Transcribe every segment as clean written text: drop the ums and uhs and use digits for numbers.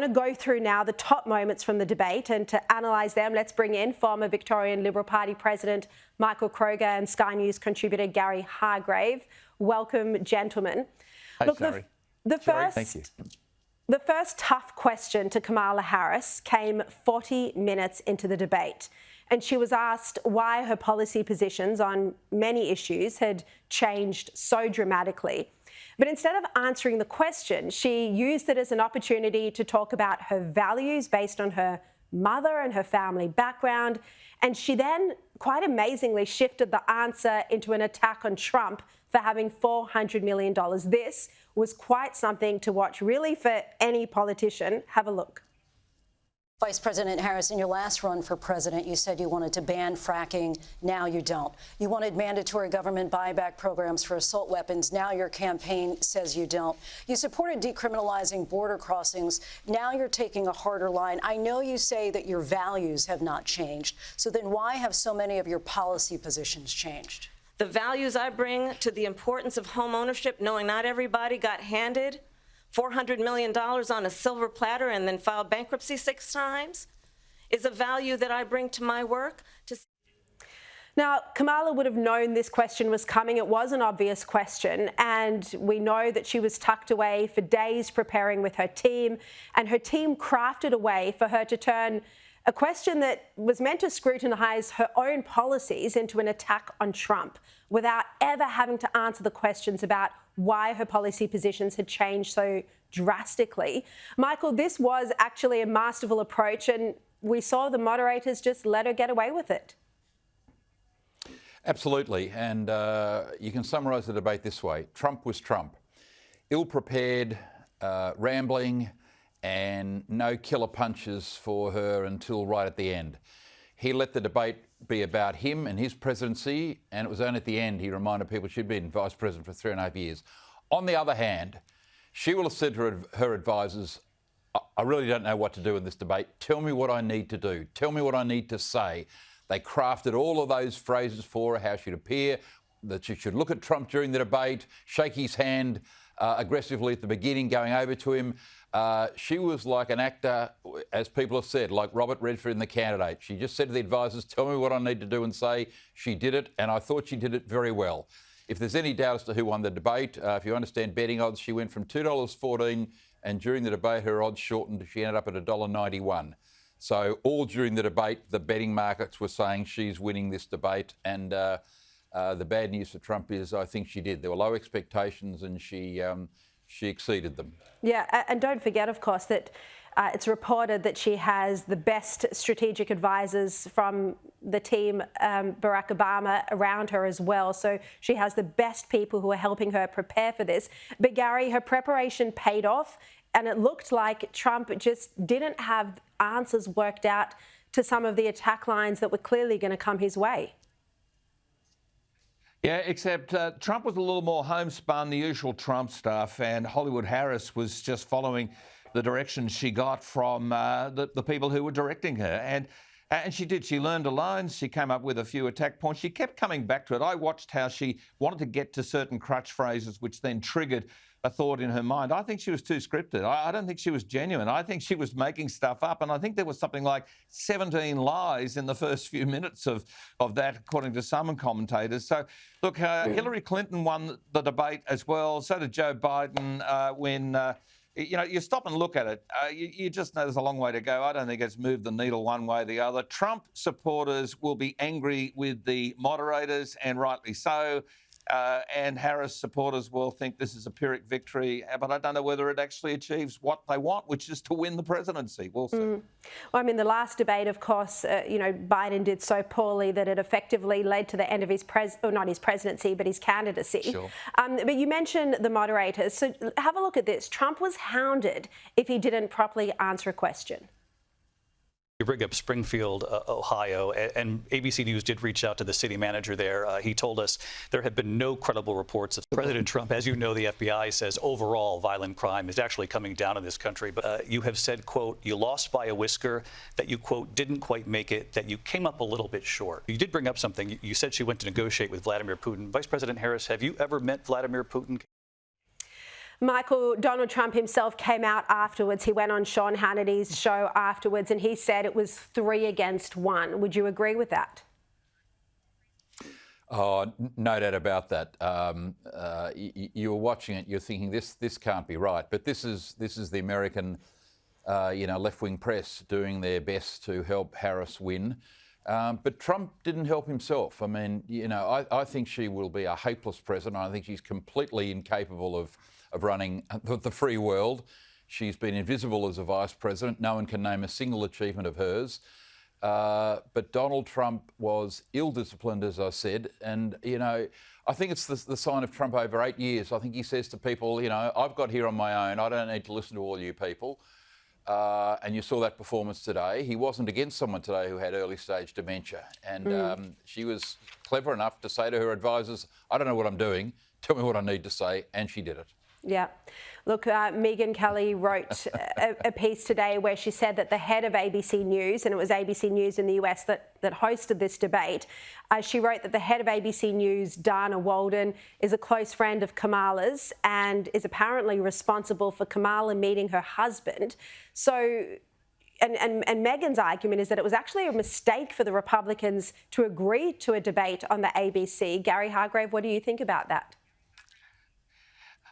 to go through now the top moments from the debate, and to analyse them, let's bring in former Victorian Liberal Party President Michael Kroger and Sky News contributor Gary Hardgrave. Welcome, gentlemen. Hi, Look, Sharri. Thank you. The first tough question to Kamala Harris came 40 minutes into the debate, and she was asked why her policy positions on many issues had changed so dramatically. But instead of answering the question, she used it as an opportunity to talk about her values based on her mother and her family background. And she then, quite amazingly, shifted the answer into an attack on Trump for having $400 million. This was quite something to watch, really, for any politician. Have a look. Vice President Harris, in your last run for president, you said you wanted to ban fracking. Now you don't. You wanted mandatory government buyback programs for assault weapons. Now your campaign says you don't. You supported decriminalizing border crossings. Now you're taking a harder line. I know you say that your values have not changed. So then why have so many of your policy positions changed? The values I bring to the importance of home ownership, knowing not everybody got handed $400 million on a silver platter and then filed bankruptcy 6 times, is a value that I bring to my work. Now, Kamala would have known this question was coming. It was an obvious question, and we know that she was tucked away for days preparing with her team, and her team crafted a way for her to turn a question that was meant to scrutinise her own policies into an attack on Trump without ever having to answer the questions about why her policy positions had changed so drastically. Michael, this was actually a masterful approach, and we saw the moderators just let her get away with it. Absolutely, and you can summarise the debate this way. Trump was Trump. Ill-prepared, rambling, and no killer punches for her until right at the end. He let the debate be about him and his presidency, and it was only at the end he reminded people she'd been vice president for 3.5 years. On the other hand, she will have said to her advisors, I really don't know what to do in this debate. Tell me what I need to do. Tell me what I need to say. They crafted all of those phrases for her, how she'd appear, that she should look at Trump during the debate, shake his hand aggressively at the beginning, going over to him. She was like an actor, as people have said, like Robert Redford in The Candidate. She just said to the advisors, tell me what I need to do and say. She did it, and I thought she did it very well. If there's any doubt as to who won the debate, if you understand betting odds, she went from $2.14, and during the debate her odds shortened. She ended up at $1.91. So all during the debate, the betting markets were saying she's winning this debate, and the bad news for Trump is I think she did. There were low expectations, and she exceeded them. Yeah, and don't forget, of course, that it's reported that she has the best strategic advisors from the team, Barack Obama, around her as well. So she has the best people who are helping her prepare for this. But Gary, her preparation paid off, and it looked like Trump just didn't have answers worked out to some of the attack lines that were clearly going to come his way. Yeah, except Trump was a little more homespun, the usual Trump stuff, and Hollywood Harris was just following the directions she got from the people who were directing her. And she did. She learned her lines. She came up with a few attack points. She kept coming back to it. I watched how she wanted to get to certain crutch phrases, which then triggered a thought in her mind. I think she was too scripted. I don't think she was genuine. I think she was making stuff up. And I think there was something like 17 lies in the first few minutes of that, according to some commentators. So, look, Hillary Clinton won the debate as well. So did Joe Biden you stop and look at it, you just know there's a long way to go. I don't think it's moved the needle one way or the other. Trump supporters will be angry with the moderators, and rightly so. And Harris supporters will think this is a Pyrrhic victory, but I don't know whether it actually achieves what they want, which is to win the presidency. We'll see. Well, I mean, the last debate, of course, Biden did so poorly that it effectively led to the end of his not his presidency, but his candidacy. Sure. But you mentioned the moderators. So have a look at this. Trump was hounded if he didn't properly answer a question. You bring up Springfield, Ohio, and ABC News did reach out to the city manager there. He told us there have been no credible reports of President Trump. As you know, the FBI says overall violent crime is actually coming down in this country. But you have said, quote, you lost by a whisker, that you, quote, didn't quite make it, that you came up a little bit short. You did bring up something. You said she went to negotiate with Vladimir Putin. Vice President Harris, have you ever met Vladimir Putin? Michael, Donald Trump himself came out afterwards. He went on Sean Hannity's show afterwards and he said it was 3-1. Would you agree with that? Oh, no doubt about that. You were watching it, you're thinking this can't be right. But this is the American, left-wing press doing their best to help Harris win. But Trump didn't help himself. I mean, I think she will be a hopeless president. I think she's completely incapable of running the free world. She's been invisible as a vice president. No one can name a single achievement of hers. But Donald Trump was ill-disciplined, as I said. And, I think it's the sign of Trump over 8 years. I think he says to people, I've got here on my own. I don't need to listen to all you people. And you saw that performance today. He wasn't against someone today who had early-stage dementia. And she was clever enough to say to her advisors, I don't know what I'm doing. Tell me what I need to say. And she did it. Yeah. Look, Megyn Kelly wrote a piece today where she said that the head of ABC News, and it was ABC News in the US that hosted this debate, she wrote that the head of ABC News, Dana Walden, is a close friend of Kamala's and is apparently responsible for Kamala meeting her husband. So, and Megyn's argument is that it was actually a mistake for the Republicans to agree to a debate on the ABC. Gary Hardgrave, what do you think about that?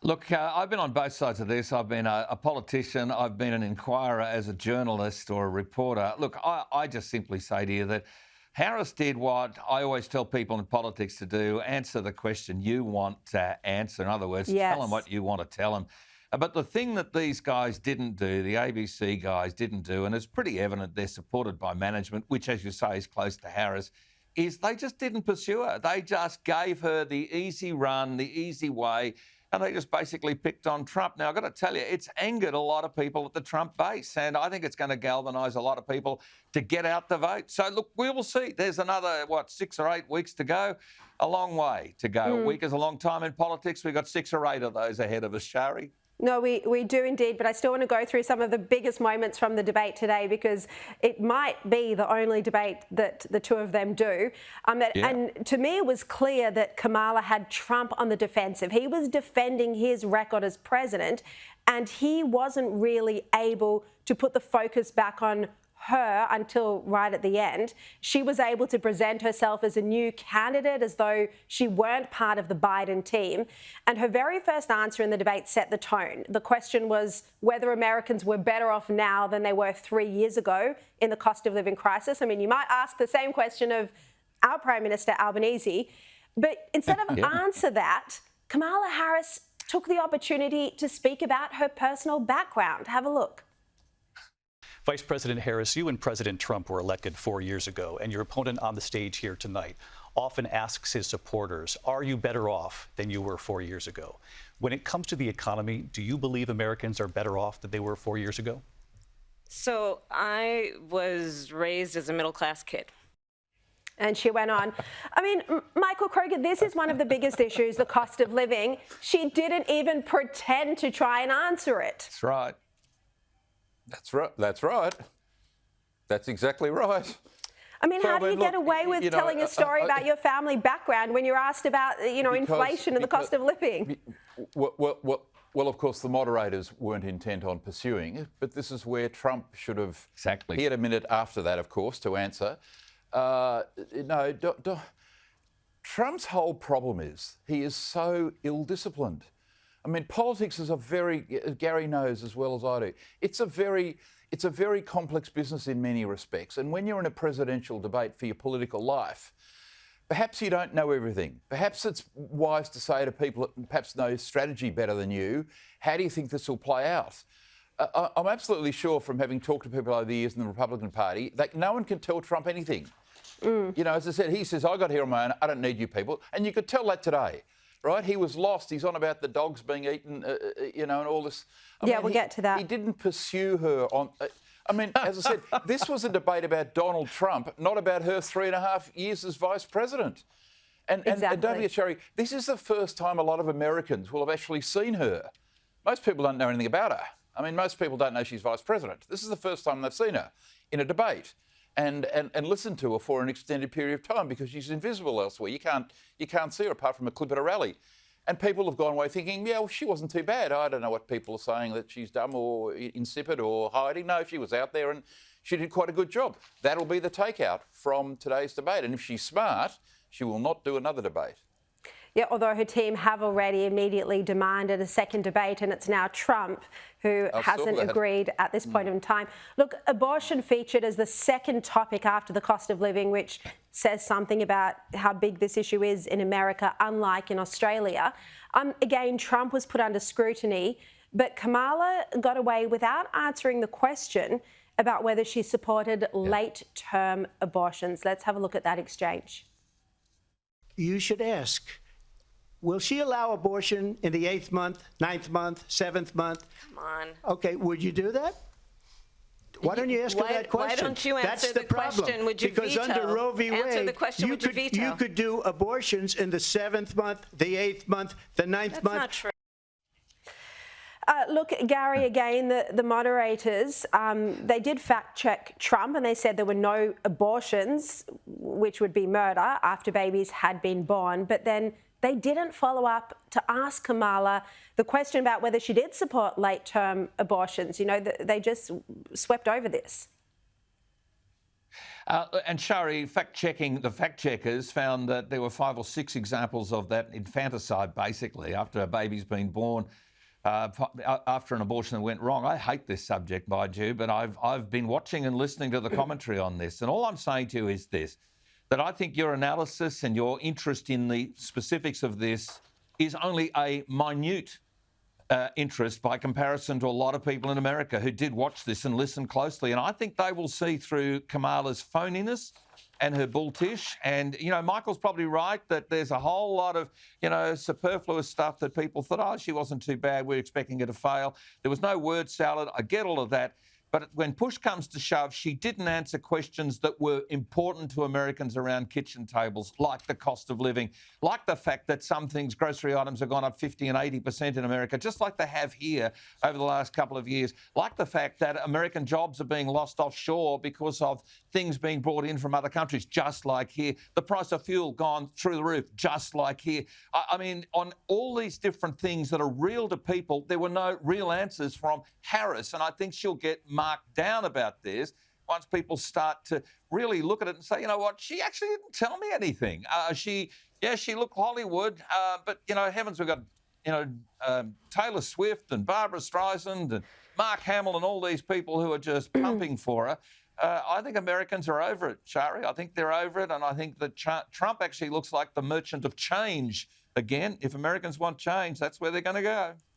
Look, I've been on both sides of this. I've been a politician. I've been an inquirer as a journalist or a reporter. Look, I just simply say to you that Harris did what I always tell people in politics to do: answer the question you want to answer. In other words, tell them what you want to tell them. But the thing that these guys didn't do, the ABC guys didn't do, and it's pretty evident they're supported by management, which, as you say, is close to Harris, is they just didn't pursue her. They just gave her the easy run, the easy way, and they just basically picked on Trump. Now, I've got to tell you, it's angered a lot of people at the Trump base, and I think it's going to galvanise a lot of people to get out the vote. So, look, we will see. There's another, 6 or 8 weeks to go. A long way to go. A week is a long time in politics. We've got 6 or 8 of those ahead of us, Sharri. No, we do indeed, but I still want to go through some of the biggest moments from the debate today because it might be the only debate that the two of them do. And to me, it was clear that Kamala had Trump on the defensive. He was defending his record as president, and he wasn't really able to put the focus back on her until right at the end. She was able to present herself as a new candidate as though she weren't part of the Biden team. And her very first answer in the debate set the tone. The question was whether Americans were better off now than they were 3 years ago in the cost of living crisis. I mean, you might ask the same question of our Prime Minister Albanese, but instead of answer that, Kamala Harris took the opportunity to speak about her personal background. Have a look. Vice President Harris, you and President Trump were elected 4 years ago, and your opponent on the stage here tonight often asks his supporters, are you better off than you were 4 years ago? When it comes to the economy, do you believe Americans are better off than they were 4 years ago? So I was raised as a middle-class kid. And she went on. I mean, Michael Kroger, this is one of the biggest issues, the cost of living. She didn't even pretend to try and answer it. That's right. That's right. That's right. That's exactly right. I mean, how do you get away with telling a story about your family background when you're asked about, inflation and the cost of living? Well, of course, the moderators weren't intent on pursuing it, but this is where Trump should have. Exactly. He had a minute after that, of course, to answer. Trump's whole problem is he is so ill-disciplined. I mean, politics is Gary knows as well as I do, it's a very complex business in many respects. And when you're in a presidential debate for your political life, perhaps you don't know everything. Perhaps it's wise to say to people that perhaps know strategy better than you, how do you think this will play out? I'm absolutely sure from having talked to people over the years in the Republican Party that no one can tell Trump anything. As I said, he says, I got here on my own, I don't need you people. And you could tell that today. Right, he was lost. He's on about the dogs being eaten, and all this. We'll get to that. He didn't pursue her on. As I said, this was a debate about Donald Trump, not about her 3.5 years as vice president. And don't forget, Sharri, this is the first time a lot of Americans will have actually seen her. Most people don't know anything about her. I mean, most people don't know she's vice president. This is the first time they've seen her in a debate. And listen to her for an extended period of time because she's invisible elsewhere. You can't see her apart from a clip at a rally. And people have gone away thinking, yeah, well, she wasn't too bad. I don't know what people are saying, that she's dumb or insipid or hiding. No, she was out there and she did quite a good job. That'll be the takeout from today's debate. And if she's smart, she will not do another debate. Yeah, although her team have already immediately demanded a second debate, and it's now Trump who hasn't agreed at this point in time. Look, abortion featured as the second topic after the cost of living, which says something about how big this issue is in America, unlike in Australia. Again, Trump was put under scrutiny, but Kamala got away without answering the question about whether she supported late-term abortions. Let's have a look at that exchange. You should ask, will she allow abortion in the 8th month, 9th month, 7th month? Come on. Okay, would you do that? Why don't you ask her that question? Why don't you answer That's the problem. question? Would you because veto? under Roe v. Wade, Answer the question, would you veto? you could do abortions in the 7th month, the 8th month, the 9th That's month. not true. Look, Gary, again, the moderators, they did fact-check Trump and they said there were no abortions, which would be murder, after babies had been born. But then they didn't follow up to ask Kamala the question about whether she did support late-term abortions. You know, they just swept over this. And Sharri, the fact-checkers found that there were 5 or 6 examples of that infanticide, basically, after a baby's been born. After an abortion that went wrong. I hate this subject, mind you, but I've been watching and listening to the commentary on this. And all I'm saying to you is this, that I think your analysis and your interest in the specifics of this is only a minute interest by comparison to a lot of people in America who did watch this and listen closely. And I think they will see through Kamala's phoniness and her bulltish. And, you know, Michael's probably right that there's a whole lot of, you know, superfluous stuff that people thought, oh, she wasn't too bad, we're expecting her to fail. There was no word salad. I get all of that. But when push comes to shove, she didn't answer questions that were important to Americans around kitchen tables, like the cost of living, like the fact that some things, grocery items, have gone up 50 and 80% in America, just like they have here over the last couple of years, like the fact that American jobs are being lost offshore because of things being brought in from other countries, just like here. The price of fuel gone through the roof, just like here. I mean, on all these different things that are real to people, there were no real answers from Harris, and I think she'll get marked down about this once people start to really look at it and say, you know what, she actually didn't tell me anything. She looked Hollywood, but, you know, heavens, we've got, you know, Taylor Swift and Barbara Streisand and Mark Hamill and all these people who are just pumping for her. I think Americans are over it, Sharri. I think they're over it, and I think that Trump actually looks like the merchant of change again. If Americans want change, that's where they're going to go.